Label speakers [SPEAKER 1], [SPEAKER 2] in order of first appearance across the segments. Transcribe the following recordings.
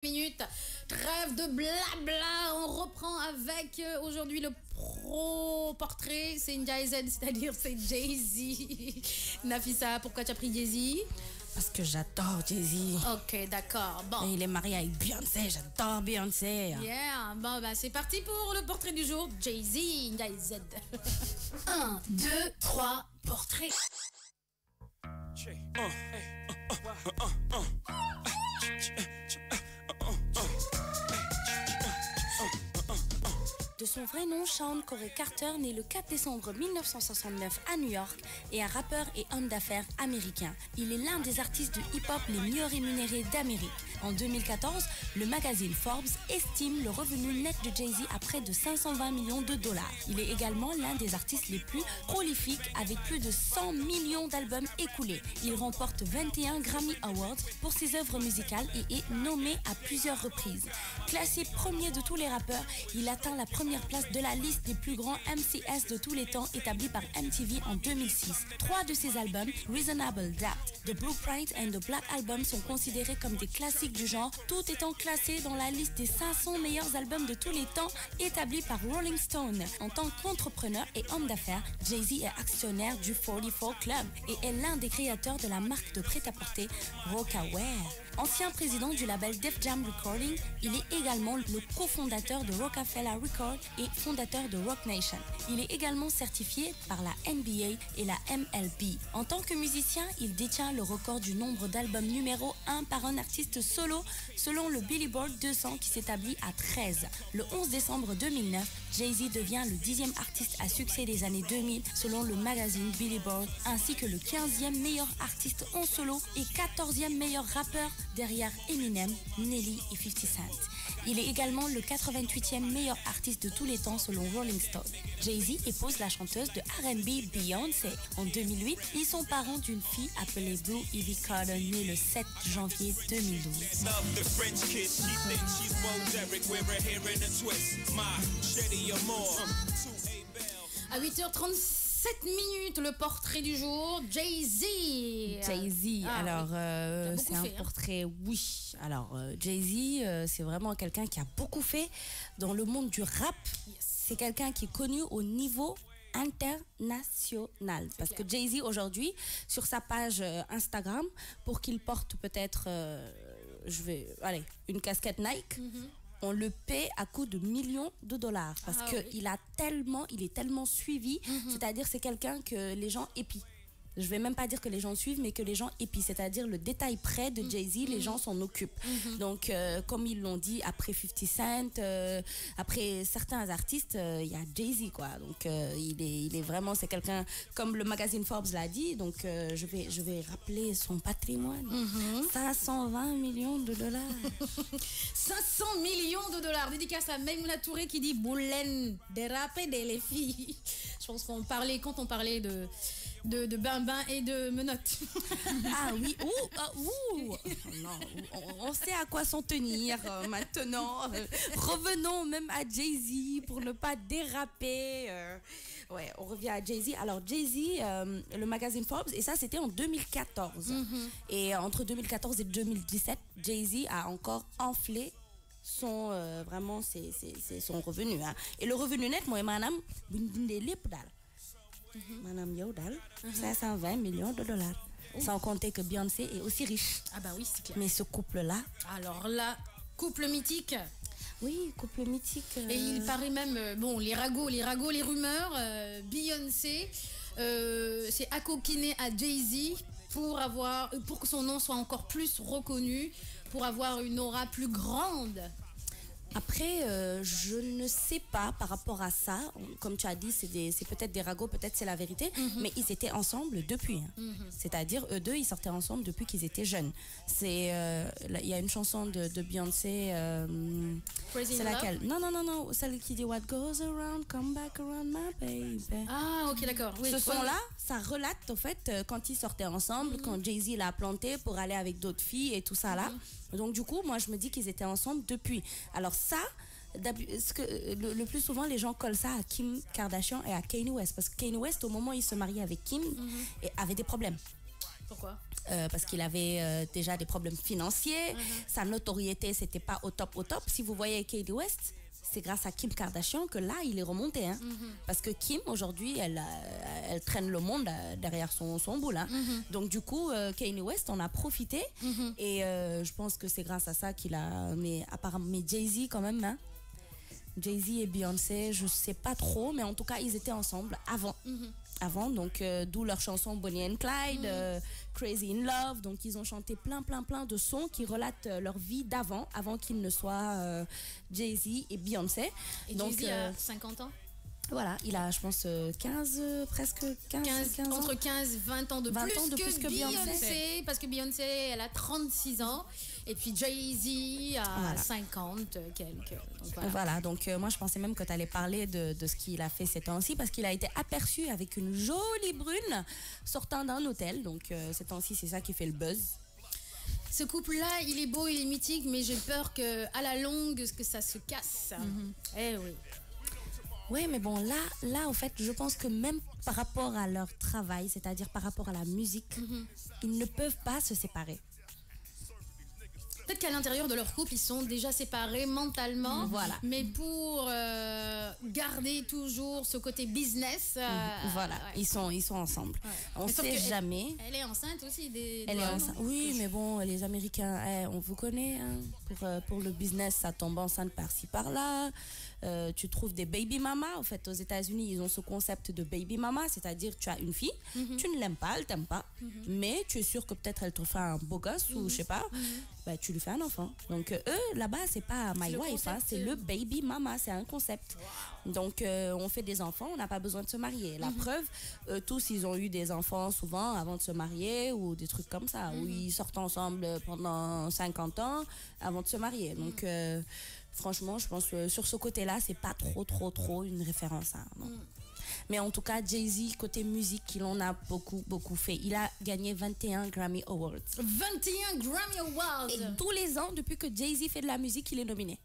[SPEAKER 1] Minutes. Trêve de blabla, on reprend avec aujourd'hui le pro portrait, c'est une Jay-Z, c'est-à-dire c'est Jay-Z. Nafissa, pourquoi tu as pris Jay-Z?
[SPEAKER 2] Parce que j'adore Jay-Z.
[SPEAKER 1] Ok, d'accord. Bon.
[SPEAKER 2] Et il est marié avec Beyoncé, j'adore Beyoncé.
[SPEAKER 1] Yeah, bon bah c'est parti pour le portrait du jour, Jay-Z, Jay-Z. 1, 2, 3, portrait.
[SPEAKER 2] De son vrai nom, Sean Corey Carter, né le 4 décembre 1969 à New York, est un rappeur et homme d'affaires américain. Il est l'un des artistes de hip-hop les mieux rémunérés d'Amérique. En 2014, le magazine Forbes estime le revenu net de Jay-Z à près de 520 millions de dollars. Il est également l'un des artistes les plus prolifiques avec plus de 100 millions d'albums écoulés. Il remporte 21 Grammy Awards pour ses œuvres musicales et est nommé à plusieurs reprises. Classé premier de tous les rappeurs, il atteint la première place de la liste des plus grands MCS de tous les temps établie par MTV en 2006. 3 de ses albums, Reasonable Doubt, The Blueprint and the Black Album, sont considérés comme des classiques du genre, tout étant classé dans la liste des 500 meilleurs albums de tous les temps établie par Rolling Stone. En tant qu'entrepreneur et homme d'affaires, Jay-Z est actionnaire du 44 Club et est l'un des créateurs de la marque de prêt-à-porter Rocawear. Ancien président du label Def Jam Recording, il est également le cofondateur de Rockefeller Records et fondateur de Roc Nation. Il est également certifié par la NBA et la MLB. En tant que musicien, il détient le record du nombre d'albums numéro 1 par un artiste solo selon le Billboard 200 qui s'établit à 13. Le 11 décembre 2009, Jay-Z devient le 10e artiste à succès des années 2000 selon le magazine Billboard, ainsi que le 15e meilleur artiste en solo et 14e meilleur rappeur derrière Eminem, Nelly et 50 Cent. Il est également le 88e meilleur artiste de tous les temps selon Rolling Stone. Jay-Z épouse la chanteuse de R&B Beyoncé. En 2008, ils sont parents d'une fille appelée Blue Ivy Carter, née le 7 janvier 2012.
[SPEAKER 1] À 8h37 minutes, le portrait du jour, Jay-Z.
[SPEAKER 2] Jay-Z, alors c'est un portrait, oui. Alors Jay-Z, c'est vraiment quelqu'un qui a beaucoup fait dans le monde du rap.
[SPEAKER 1] Yes.
[SPEAKER 2] C'est quelqu'un qui est connu au niveau international. Parce que Jay-Z aujourd'hui, sur sa page Instagram, pour qu'il porte peut-être, une casquette Nike, on le paie à coût de millions de dollars parce qu'il est tellement suivi, c'est-à-dire c'est quelqu'un que les gens épient. Je vais même pas dire que les gens suivent, mais que les gens épient, c'est-à-dire le détail près de Jay-Z, les gens s'en occupent. Donc, comme ils l'ont dit, après 50 Cent, après certains artistes, il y a Jay-Z, quoi. Donc, il est vraiment, c'est quelqu'un, comme le magazine Forbes l'a dit, donc je vais rappeler son patrimoine. 520 millions de dollars.
[SPEAKER 1] 500 millions de dollars. Dédicace à Maïmouna Touré qui dit Boulen, déraper des les filles. Je pense quand on parlait de Bambin et de menottes.
[SPEAKER 2] Ah oui, non, on sait à quoi s'en tenir maintenant. Revenons même à Jay-Z pour ne pas déraper. Ouais, on revient à Jay-Z. Alors Jay-Z, le magazine Forbes, et ça c'était en 2014. Et entre 2014 et 2017, Jay-Z a encore enflé vraiment c'est son revenu. Hein. Et le revenu net, moi et madame, Madame Yaudal, 520 millions de dollars. Sans compter que Beyoncé est aussi riche.
[SPEAKER 1] Ah bah oui, c'est clair.
[SPEAKER 2] Mais ce couple-là...
[SPEAKER 1] Alors là, couple mythique.
[SPEAKER 2] Oui, couple mythique.
[SPEAKER 1] Et il paraît même, les ragots, les rumeurs, Beyoncé s'est accoquinée à Jay-Z pour que son nom soit encore plus reconnu, pour avoir une aura plus grande.
[SPEAKER 2] Après, je ne sais pas par rapport à ça. Comme tu as dit, c'est peut-être des ragots, peut-être c'est la vérité. Mais ils étaient ensemble depuis. Hein. C'est-à-dire, eux deux, ils sortaient ensemble depuis qu'ils étaient jeunes. Il y a une chanson de Beyoncé. C'est laquelle? Non. Celle qui dit What goes around, come back around my baby.
[SPEAKER 1] Ah, ok, d'accord. Oui,
[SPEAKER 2] Ce son-là, ça relate, en fait, quand ils sortaient ensemble, quand Jay-Z l'a planté pour aller avec d'autres filles et tout ça là. Donc du coup, moi je me dis qu'ils étaient ensemble depuis. Alors ça, le plus souvent les gens collent ça à Kim Kardashian et à Kanye West. Parce que Kanye West, au moment où il se mariait avec Kim, avait des problèmes.
[SPEAKER 1] Pourquoi?
[SPEAKER 2] parce qu'il avait déjà des problèmes financiers. Sa notoriété, c'était pas au top, au top. Si vous voyez Kanye West, c'est grâce à Kim Kardashian que là, il est remonté. Hein. Parce que Kim, aujourd'hui, elle traîne le monde derrière son boule. Hein. Donc, du coup, Kanye West en a profité. Et je pense que c'est grâce à ça qu'il a... Mais apparemment, Jay-Z quand même, hein. Jay-Z et Beyoncé, je sais pas trop, mais en tout cas, ils étaient ensemble avant, donc d'où leur chanson Bonnie and Clyde, Crazy in Love. Donc ils ont chanté plein de sons qui relatent leur vie avant qu'ils ne soient Jay-Z et Beyoncé.
[SPEAKER 1] Et
[SPEAKER 2] donc
[SPEAKER 1] Jay-Z a 50 ans.
[SPEAKER 2] Voilà, il a, je pense, 15 ans.
[SPEAKER 1] Entre 15 et 20 ans de plus que Beyoncé. Parce que Beyoncé, elle a 36 ans. Et puis Jay-Z a 50 quelques. Donc
[SPEAKER 2] voilà, donc moi je pensais même que tu allais parler de ce qu'il a fait ces temps-ci. Parce qu'il a été aperçu avec une jolie brune sortant d'un hôtel. Donc ces temps-ci, c'est ça qui fait le buzz.
[SPEAKER 1] Ce couple-là, il est beau, il est mythique. Mais j'ai peur qu'à la longue, que ça se casse. Eh oui.
[SPEAKER 2] Oui, mais bon, là, en fait, je pense que même par rapport à leur travail, c'est-à-dire par rapport à la musique, ils ne peuvent pas se séparer.
[SPEAKER 1] Peut-être qu'à l'intérieur de leur couple, ils sont déjà séparés mentalement.
[SPEAKER 2] Voilà.
[SPEAKER 1] Mais pour garder toujours ce côté business...
[SPEAKER 2] voilà, ils sont ensemble. Ouais. On ne sait jamais.
[SPEAKER 1] Elle est enceinte aussi.
[SPEAKER 2] Elle est enceinte. Oui, mais bon, les Américains, on vous connaît. Hein, pour le business, ça tombe enceinte par-ci, par-là. Tu trouves des baby mamas. En fait, aux États-Unis, ils ont ce concept de baby mama, c'est-à-dire tu as une fille, tu ne l'aimes pas, elle t'aime pas, mais tu es sûr que peut-être elle te fera un beau gosse ou je sais pas, bah, tu lui fais un enfant. Donc eux, là-bas, c'est pas my wife, hein, c'est le baby mama, c'est un concept. Donc on fait des enfants, on n'a pas besoin de se marier. La preuve, tous ils ont eu des enfants souvent avant de se marier ou des trucs comme ça, où ils sortent ensemble pendant 50 ans avant de se marier. Donc franchement, je pense que sur ce côté-là, c'est pas trop une référence. Hein, non. Mais en tout cas, Jay-Z, côté musique, il en a beaucoup fait. Il a gagné 21 Grammy Awards.
[SPEAKER 1] 21 Grammy Awards!
[SPEAKER 2] Et tous les ans, depuis que Jay-Z fait de la musique, il est nominé.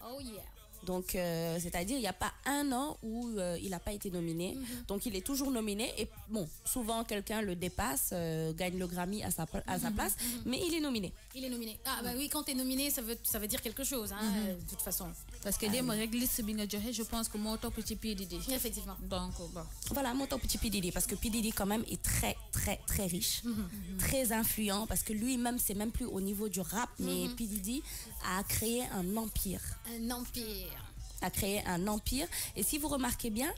[SPEAKER 1] Oh yeah!
[SPEAKER 2] Donc, c'est-à-dire, il n'y a pas un an où il n'a pas été nominé. Donc, il est toujours nominé. Et bon, souvent, quelqu'un le dépasse, gagne le Grammy à sa place, mais il est nominé.
[SPEAKER 1] Il est nominé. Ah, bah oui, quand tu es nominé, ça veut dire quelque chose, hein, de toute façon.
[SPEAKER 3] Parce que dès mon réglisse, je pense que mon top petit P. Diddy.
[SPEAKER 1] Effectivement.
[SPEAKER 3] Donc, bon.
[SPEAKER 2] Voilà, mon top petit P. Diddy. Parce que P. Diddy, quand même, est très riche, très influent. Parce que lui-même, c'est même plus au niveau du rap, mais P. Diddy a créé un empire.
[SPEAKER 1] Un empire.
[SPEAKER 2] A créé un empire. Et si vous remarquez bien,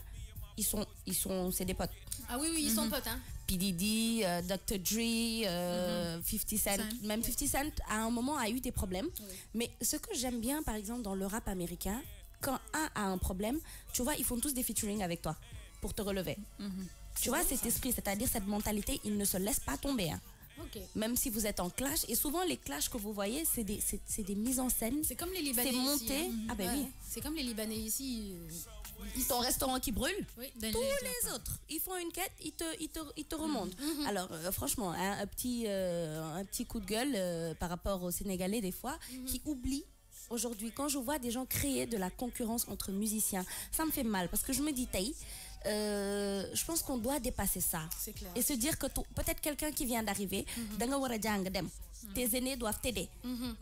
[SPEAKER 2] c'est des potes.
[SPEAKER 1] Ah oui, ils sont potes, hein.
[SPEAKER 2] P. Diddy, Dr. Dre, 50 Cent. Même 50 Cent, à un moment, a eu des problèmes. Oui. Mais ce que j'aime bien, par exemple, dans le rap américain, quand un a un problème, tu vois, ils font tous des featuring avec toi pour te relever. Tu vois, cet esprit, c'est-à-dire cette mentalité, ils ne se laissent pas tomber. Hein.
[SPEAKER 1] Okay.
[SPEAKER 2] Même si vous êtes en clash. Et souvent, les clashs que vous voyez, c'est des mises en scène.
[SPEAKER 1] C'est comme les Libanais
[SPEAKER 2] ici. C'est monté.
[SPEAKER 1] Ici, hein.
[SPEAKER 2] Ah ben oui.
[SPEAKER 1] C'est comme les Libanais ici.
[SPEAKER 2] Ton restaurant qui brûle,
[SPEAKER 1] oui,
[SPEAKER 2] tous les autres, ils font une quête, ils te remontent. Alors, franchement, hein, un petit coup de gueule par rapport aux Sénégalais, des fois, qui oublient. Aujourd'hui, quand je vois des gens créer de la concurrence entre musiciens, ça me fait mal. Parce que je me dis, je pense qu'on doit dépasser ça.
[SPEAKER 1] C'est clair.
[SPEAKER 2] Et se dire que peut-être quelqu'un qui vient d'arriver, tes aînés doivent t'aider.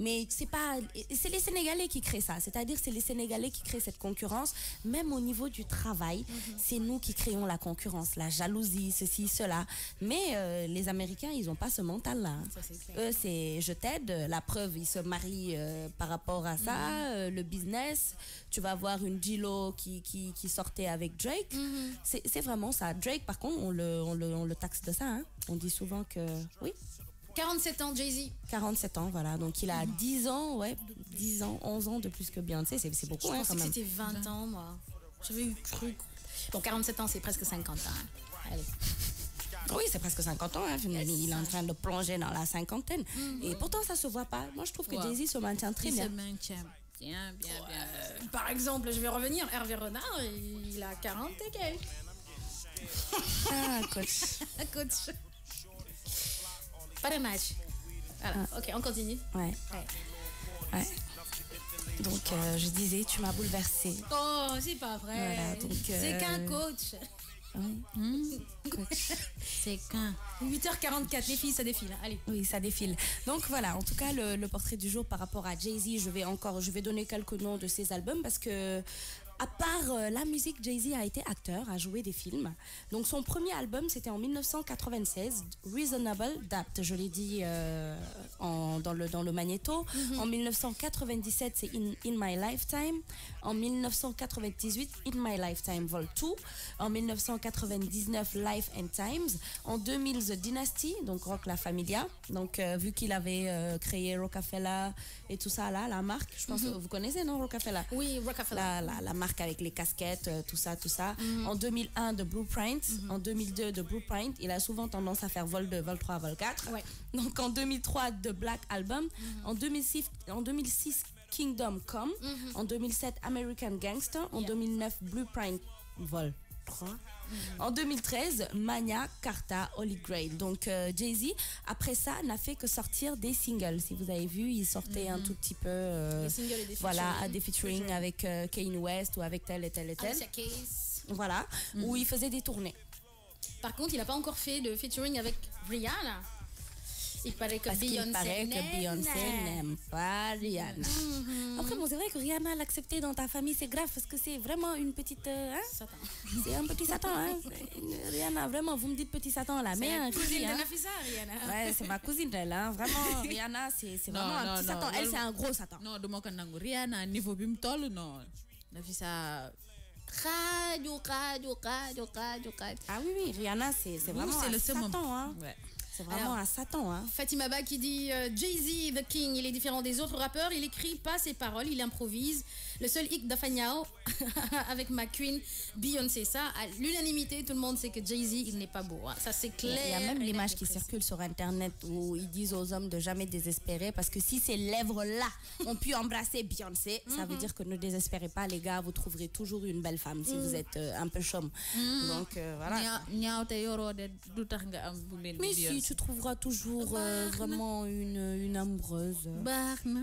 [SPEAKER 2] Mais c'est les Sénégalais qui créent ça. C'est-à-dire c'est les Sénégalais qui créent cette concurrence. Même au niveau du travail, c'est nous qui créons la concurrence, la jalousie, ceci, cela. Mais les Américains, ils n'ont pas ce mental-là. Eux, c'est je t'aide. La preuve, ils se marient par rapport à ça. Le business, tu vas voir une J-Lo qui sortait avec Drake. C'est vraiment ça. Drake, par contre, on le taxe de ça. Hein. On dit souvent que... Oui.
[SPEAKER 1] 47 ans, Jay-Z.
[SPEAKER 2] 47 ans, voilà. Donc, il a 10 ans, 11 ans de plus que Beyoncé. C'est beaucoup,
[SPEAKER 1] quand même. Je pensais
[SPEAKER 2] que
[SPEAKER 1] c'était 20 ans, moi. J'avais eu cru. Bon, 47 ans, c'est presque 50 ans. Hein. Allez.
[SPEAKER 2] Oui, c'est presque 50 ans. Hein. Il est en train de plonger dans la cinquantaine. Et pourtant, ça se voit pas. Moi, je trouve que Jay-Z se maintient très bien.
[SPEAKER 3] Il se maintient bien.
[SPEAKER 1] Par exemple, je vais revenir. Hervé Renard, il a 40 et quelques.
[SPEAKER 2] Ah, coach.
[SPEAKER 1] Coach. Pas de match. Voilà. Ok, on continue.
[SPEAKER 2] Ouais. Donc, je disais, tu m'as bouleversée.
[SPEAKER 1] Oh, c'est pas vrai.
[SPEAKER 2] Voilà, donc,
[SPEAKER 1] c'est qu'un coach.
[SPEAKER 3] C'est quand
[SPEAKER 1] 8h44, les filles, ça défile. Allez.
[SPEAKER 2] Oui, ça défile. Donc voilà, en tout cas, le portrait du jour par rapport à Jay-Z, je vais donner quelques noms de ses albums parce que à part la musique, Jay-Z a été acteur, a joué des films. Donc son premier album, c'était en 1996, Reasonable Doubt, je l'ai dit dans le magnéto. En 1997, c'est In My Lifetime. En 1998, In My Lifetime Vol 2. En 1999, Life and Times. En 2000, The Dynasty, donc Rock La Familia. Donc vu qu'il avait créé Rockefeller et tout ça là, la marque, je pense que vous connaissez, non, Rockefeller?
[SPEAKER 1] Oui, Rockefeller.
[SPEAKER 2] La marque avec les casquettes, tout ça. En 2001, de Blueprint. En 2002, de Blueprint. Il a souvent tendance à faire Vol 2, Vol 3, Vol 4.
[SPEAKER 1] Ouais.
[SPEAKER 2] Donc en 2003, The Black Album. En 2006, Kingdom Come. En 2007, American Gangster. En 2009, Blueprint Vol 3. En 2013, Mania, Carta, Holy Grail. Donc Jay-Z, après ça, n'a fait que sortir des singles. Si vous avez vu, il sortait un tout petit peu
[SPEAKER 1] Des singles et des
[SPEAKER 2] voilà, des featuring avec Kanye West ou avec tel et tel et tel.
[SPEAKER 1] Alicia Keys.
[SPEAKER 2] Voilà, où il faisait des tournées.
[SPEAKER 1] Par contre, il n'a pas encore fait de featuring avec Rihanna. Il paraît que
[SPEAKER 2] Parce qu'il paraît que Beyoncé
[SPEAKER 1] n'aime.
[SPEAKER 2] n'aime pas Rihanna. Après, bon, c'est vrai que Rihanna l'accepter dans ta famille, c'est grave parce que c'est vraiment une petite...
[SPEAKER 1] Satan.
[SPEAKER 2] c'est un petit Satan. Hein. Rihanna, vraiment, vous me dites petit Satan là. Mais
[SPEAKER 1] C'est la
[SPEAKER 2] un
[SPEAKER 1] cousine
[SPEAKER 2] cri,
[SPEAKER 1] de
[SPEAKER 2] hein.
[SPEAKER 1] Nafisa, Rihanna.
[SPEAKER 2] Ouais, c'est ma cousine elle. Hein. Vraiment, Rihanna, c'est vraiment un petit Satan. Elle, c'est un gros Satan.
[SPEAKER 3] Non, de mon canang Rihanna niveau bim tol non. Nafisa
[SPEAKER 1] Radio.
[SPEAKER 2] Ah oui, Rihanna, c'est vraiment
[SPEAKER 3] c'est
[SPEAKER 2] un
[SPEAKER 3] le
[SPEAKER 2] Satan.
[SPEAKER 3] summum.
[SPEAKER 2] Hein.
[SPEAKER 3] Ouais.
[SPEAKER 2] C'est vraiment un Satan. Hein.
[SPEAKER 1] Fatima Ba qui dit Jay-Z, The King, il est différent des autres rappeurs, il écrit pas ses paroles, il improvise. Le seul hic d'Afanyao avec McQueen, Beyoncé, ça, à l'unanimité, tout le monde sait que Jay-Z, il n'est pas beau. Hein. Ça, c'est clair.
[SPEAKER 2] Il y a même
[SPEAKER 1] et
[SPEAKER 2] l'image
[SPEAKER 1] net et
[SPEAKER 2] qui
[SPEAKER 1] précis.
[SPEAKER 2] circule sur Internet où ils disent aux hommes de jamais désespérer parce que si ces lèvres-là ont pu embrasser Beyoncé, ça veut dire que ne désespérez pas, les gars, vous trouverez toujours une belle femme si vous êtes un peu chôme. Donc voilà.
[SPEAKER 3] ñaawte yoro de du tax nga am bu mel
[SPEAKER 2] Mais si, tu trouveras toujours vraiment une amoureuse.
[SPEAKER 3] baax na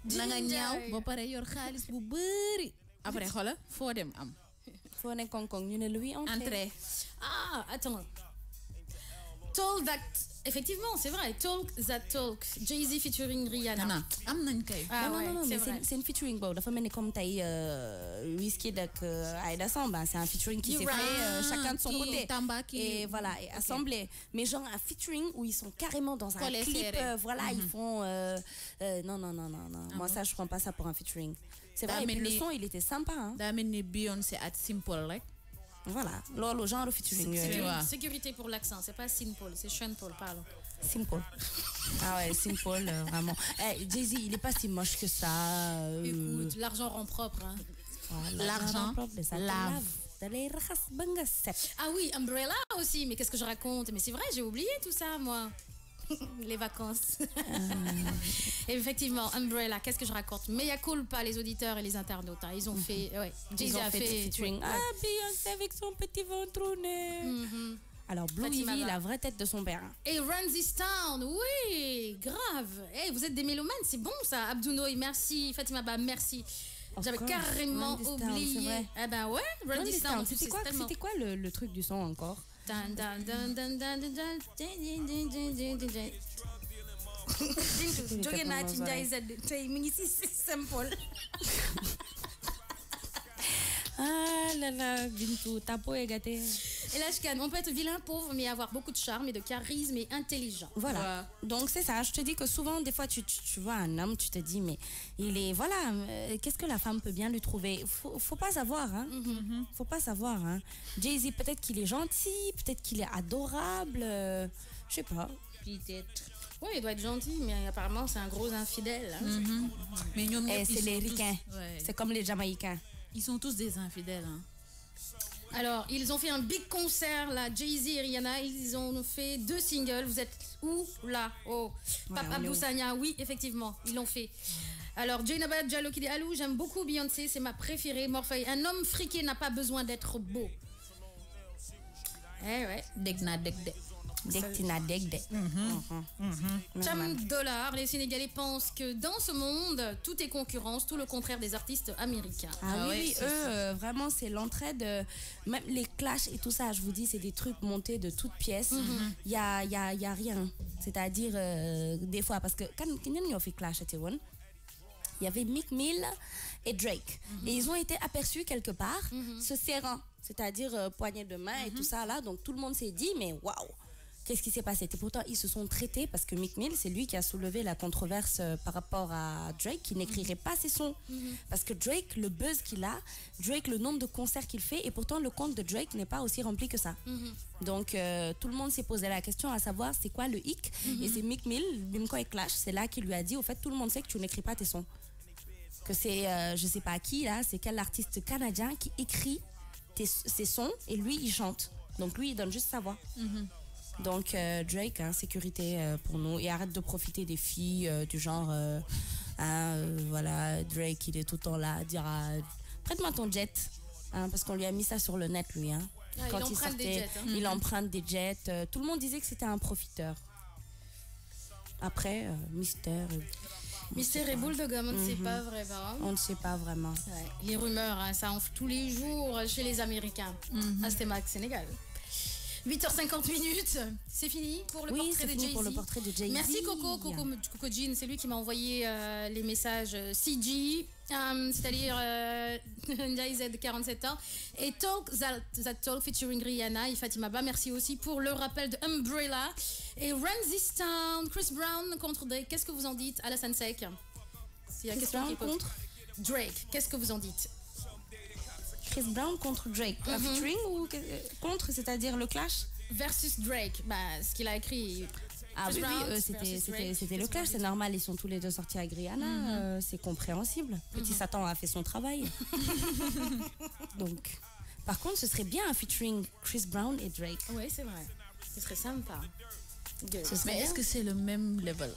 [SPEAKER 3] na nga
[SPEAKER 1] Ginger.
[SPEAKER 3] ñaaw ba pare yor xaalis bu bëri après xola foo dem am
[SPEAKER 2] Faut ne konkong, ñu ne lui
[SPEAKER 3] entrée
[SPEAKER 1] Ah, attends. Talk That. Effectivement, c'est vrai. Talk That Talk. Jay-Z featuring Rihanna.
[SPEAKER 3] nana am nañ kay
[SPEAKER 1] Ah
[SPEAKER 2] non,
[SPEAKER 1] ouais,
[SPEAKER 2] non,
[SPEAKER 1] c'est
[SPEAKER 2] mais
[SPEAKER 1] vrai.
[SPEAKER 2] c'est une featuring boobu dafa mel ni comme tey Wizkid ak Aïda Samb, c'est un featuring qui s'est
[SPEAKER 1] You're
[SPEAKER 2] fait
[SPEAKER 1] right.
[SPEAKER 2] chacun de son
[SPEAKER 3] Qui
[SPEAKER 2] côté
[SPEAKER 3] Tamba, qui-
[SPEAKER 2] et voilà et assemblé, mais genre un featuring où ils sont carrément dans un
[SPEAKER 3] Collés
[SPEAKER 2] clip
[SPEAKER 3] serrés.
[SPEAKER 2] voilà ils font non moi ça je prends pas ça pour un featuring, c'est vrai, et puis le son il était sympa hein.
[SPEAKER 3] daa mel ni Beyoncé at Simple rek
[SPEAKER 2] Voilà loolu genre featuring
[SPEAKER 3] C'est-
[SPEAKER 2] yooyu.
[SPEAKER 3] Ouais.
[SPEAKER 1] Sécurité pour l'accent, c'est pas Simple, c'est Sean Paul, pardon.
[SPEAKER 2] Simple. Ah ouais, Simple, vraiment. Jay-Z, il est pas si moche que ça.
[SPEAKER 1] Écoute, l'argent rend propre. Hein.
[SPEAKER 3] l'argent
[SPEAKER 2] ça
[SPEAKER 3] lave.
[SPEAKER 2] Da lay raxas ba nga set.
[SPEAKER 1] Ah oui, Umbrella aussi, mais qu'est-ce que je raconte? Mais c'est vrai, j'ai oublié tout ça, moi. Les vacances. Effectivement, Umbrella, qu'est-ce que je raconte? Mais il cool pas les auditeurs et les internautes. Hein. Ils ont fait. Ouais,
[SPEAKER 2] Ils
[SPEAKER 1] Jay-Z
[SPEAKER 2] ont
[SPEAKER 1] a
[SPEAKER 2] fait des featuring.
[SPEAKER 1] ouais.
[SPEAKER 2] Ah, Beyoncé avec son petit ventre au nez. Alors, Blue
[SPEAKER 1] Fatima
[SPEAKER 2] Ivy,
[SPEAKER 1] Ba.
[SPEAKER 2] la vraie tête de son père.
[SPEAKER 1] Et Run This Town, oui, grave. Hey, vous êtes des mélomanes, c'est bon ça. Abdounoy, merci. Fatima Ba, merci.
[SPEAKER 2] Of
[SPEAKER 1] J'avais
[SPEAKER 2] course,
[SPEAKER 1] carrément
[SPEAKER 2] Run This Town, c'est
[SPEAKER 1] oublié.
[SPEAKER 2] vrai.
[SPEAKER 1] Eh ben ouais, Run
[SPEAKER 2] Run
[SPEAKER 1] This
[SPEAKER 2] This
[SPEAKER 1] Town.
[SPEAKER 2] Town,
[SPEAKER 1] en plus,
[SPEAKER 2] C'était
[SPEAKER 1] c'est tellement-
[SPEAKER 2] quoi le truc du son encore?
[SPEAKER 1] Dun, dun, dun, dun, dun, dun, dun, dun, dun, dun, dun, dun, dun. Jóge naa ci Ndiaye Z tey mi ngi si simple.
[SPEAKER 2] Ah là là, Bintou, ta peau est gâtée.
[SPEAKER 1] Et là, je canne. On peut être vilain, pauvre, mais avoir beaucoup de charme et de charisme et intelligent.
[SPEAKER 2] Voilà. Donc c'est ça. Je te dis que souvent, des fois, tu vois un homme, tu te dis, mais il est voilà. Qu'est-ce que la femme peut bien lui trouver? Faut pas savoir, hein. Faut pas savoir, hein. Jay-Z, peut-être qu'il est gentil, peut-être qu'il est adorable. Je sais pas.
[SPEAKER 3] peut-être
[SPEAKER 1] Oui, il doit être gentil, mais apparemment, c'est un gros infidèle. Hein.
[SPEAKER 3] mais ñoom
[SPEAKER 2] Et
[SPEAKER 3] ñëpp,
[SPEAKER 2] c'est
[SPEAKER 3] ils
[SPEAKER 2] les
[SPEAKER 3] sont tous-
[SPEAKER 2] ricains.
[SPEAKER 3] ouais.
[SPEAKER 2] C'est comme les Jamaïcains.
[SPEAKER 3] Ils sont tous des infidèles hein.
[SPEAKER 1] Alors, ils ont fait un big concert, là, Jay-Z et Rihanna. Ils ont fait 2 singles. Vous êtes où, là? Oh, Pape
[SPEAKER 2] on est
[SPEAKER 1] Abdou
[SPEAKER 2] où?
[SPEAKER 1] Sagna, oui, effectivement, ils l'ont fait. Alors, Jainaba Diallo qui dit Alou, j'aime beaucoup Beyoncé, c'est ma préférée. Morphée, un homme friqué n'a pas besoin d'être beau. Eh ouais.
[SPEAKER 3] dégg naa dégg de
[SPEAKER 2] Dektina Degde.
[SPEAKER 1] Cham Dollar, les Sénégalais pensent que dans ce monde, tout est concurrence, tout le contraire des artistes américains.
[SPEAKER 2] Ah oui, eux, vraiment, c'est l'entraide. Même les clashs et tout ça, je vous dis, c'est des trucs montés de toutes pièces. Il y a rien. C'est-à-dire, des fois, parce que quand on a fait clash à Tiwan, il y avait Meek Mill et Drake. Et ils ont été aperçus quelque part, se serrant. C'est-à-dire poignée de main et tout ça là. Donc tout le monde s'est dit, mais waouh! Qu'est-ce qui s'est passé? Et pourtant, ils se sont traités parce que Meek Mill, c'est lui qui a soulevé la controverse par rapport à Drake, qui n'écrirait pas ses sons. Parce que Drake, le buzz qu'il a, Drake, le nombre de concerts qu'il fait, et pourtant le compte de Drake n'est pas aussi rempli que ça. Donc, tout le monde s'est posé la question à savoir c'est quoi le hic. Et c'est Meek Mill, Bimko et Clash, c'est là qu'il lui a dit, au fait, tout le monde sait que tu n'écris pas tes sons. Que c'est, je sais pas qui là, c'est quel artiste canadien qui écrit ses sons et lui, il chante. Donc, lui, il donne juste sa voix. Donc Drake, hein, sécurité pour nous, et arrête de profiter des filles du genre voilà, Drake il est tout le temps là à dire prête-moi ton jet, hein, parce qu'on lui a mis ça sur le net lui, hein. Quand il sortait, des jets, hein. Il emprunte des jets, tout le monde disait que c'était un profiteur. Après Mystère
[SPEAKER 1] et Boule de Gomme, on ne sait pas vraiment.
[SPEAKER 2] On ne sait pas vraiment.
[SPEAKER 1] Ouais. Les rumeurs, hein, ça enfle tous les jours chez les Américains. C'était Mac Sénégal. 8h50 minutes, c'est fini pour le portrait de Jay-Z.
[SPEAKER 2] Pour le portrait de Jay-Z.
[SPEAKER 1] Merci Coco Jean, c'est lui qui m'a envoyé les messages CG, c'est-à-dire Jay-Z 47 ans, et Talk That Talk featuring Rihanna et Fatima Ba. Merci aussi pour le rappel de Umbrella et Ramsey Town, Chris Brown contre Drake. Qu'est-ce que vous en dites? Alassane Sek.
[SPEAKER 2] Chris Brown contre
[SPEAKER 1] Drake, qu'est-ce que vous en dites?
[SPEAKER 2] Chris Brown contre Drake, un featuring ou contre, c'est-à-dire le clash
[SPEAKER 1] versus Drake, bah, ce qu'il a écrit.
[SPEAKER 2] Ah oui, c'était le clash, c'est normal, ils sont tous les deux sortis avec Rihanna, c'est compréhensible. Petit Satan a fait son travail. Donc, par contre, ce serait bien un featuring Chris Brown et Drake.
[SPEAKER 1] Oui, c'est vrai, ce serait sympa.
[SPEAKER 3] Mais est-ce que c'est le même level?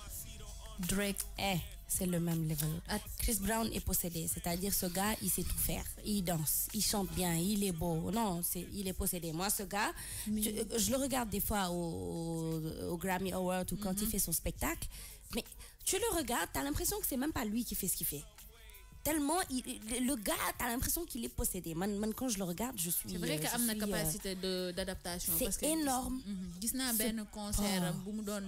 [SPEAKER 3] Drake
[SPEAKER 2] c'est le même level. Chris Brown est possédé, c'est-à-dire ce gars, il sait tout faire. Il danse, il chante bien, il est beau. Non, il est possédé. Moi, ce gars, je le regarde des fois au Grammy Award ou quand il fait son spectacle, mais tu le regardes, t'as l'impression que c'est même pas lui qui fait ce qu'il fait. Tellement, le gars, t'as l'impression qu'il est possédé. Man, quand je le regarde, je suis...
[SPEAKER 3] C'est vrai qu'il a une capacité d'adaptation.
[SPEAKER 2] C'est énorme.
[SPEAKER 3] J'ai un concert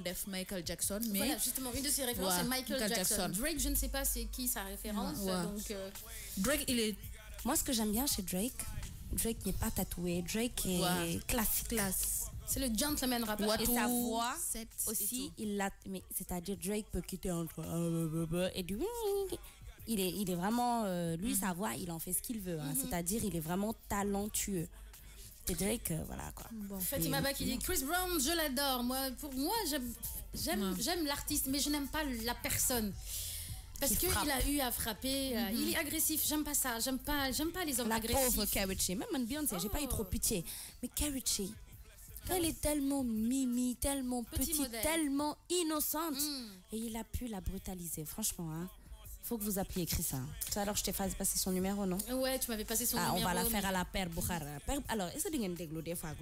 [SPEAKER 3] def Michael Jackson. Mais
[SPEAKER 1] voilà, justement, une de ses références, c'est Michael Jackson. Drake, je ne sais pas c'est qui sa référence. Donc,
[SPEAKER 3] Drake, il est...
[SPEAKER 2] Moi, ce que j'aime bien chez Drake n'est pas tatoué. Drake est classique.
[SPEAKER 1] C'est le gentleman rappeur.
[SPEAKER 2] Et sa voix aussi, il l'a... C'est-à-dire, Drake peut quitter entre... et du... Il est vraiment, lui, sa voix, il en fait ce qu'il veut. Hein. C'est-à-dire, il est vraiment talentueux. Et Drake, voilà quoi.
[SPEAKER 1] Bon. Fatima Ba qui dit Chris Brown, je l'adore. Pour moi, j'aime l'artiste, mais je n'aime pas la personne. Parce qu'il a eu à frapper. Il est agressif. J'aime pas ça. J'aime pas les hommes agressifs.
[SPEAKER 2] La pauvre Karachi. Même Beyoncé, j'ai pas eu trop pitié. Mais Karachi, elle est tellement mimi, tellement petite, tellement innocente. Et il a pu la brutaliser, franchement. Hein. Faut que vous appeliez Chris. Tout à l'heure, je t'ai fait passer son numéro, non?
[SPEAKER 1] Ouais, tu m'avais passé son numéro.
[SPEAKER 2] On va la faire à la paire Boukhara. Alors, est-ce que vous avez des fois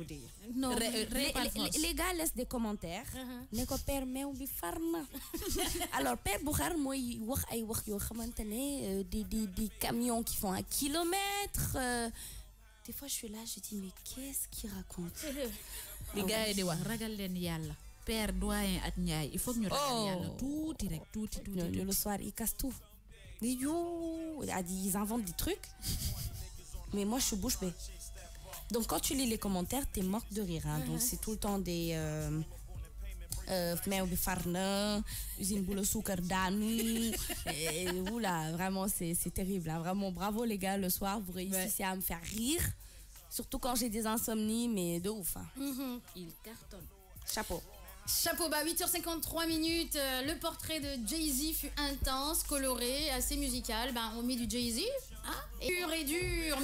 [SPEAKER 1] Non.
[SPEAKER 2] Les gars laissent des commentaires. Neko père mais bi farna. Alors, père Boukhara, moi, il wax ay wax yo xamantene des camions qui font 1 kilomètre. Des fois, je suis là, je dis mais qu'est-ce qu'il raconte?
[SPEAKER 3] Les gars, ils disent ragal len yalla. Père doyen at Ndiaye, il faut que nous regardions tout.
[SPEAKER 2] Le soir, ils cassent tout. Ils inventent des trucs. Mais moi, je suis bouche bée. Donc, quand tu lis les commentaires, t'es morte de rire. Hein. Donc, c'est tout le temps des... mais farna, usine boule sucre d'anu. Oula, vraiment, c'est terrible. Hein. Vraiment, bravo les gars, le soir, vous réussissez à me faire rire. Surtout quand j'ai des insomnies, mais de ouf. Hein.
[SPEAKER 3] Il cartonne.
[SPEAKER 2] Chapeau.
[SPEAKER 1] Chapeau bas, 8h53 minutes. Le portrait de Jay-Z fut intense, coloré, assez musical. On met du Jay-Z, hein, et dur.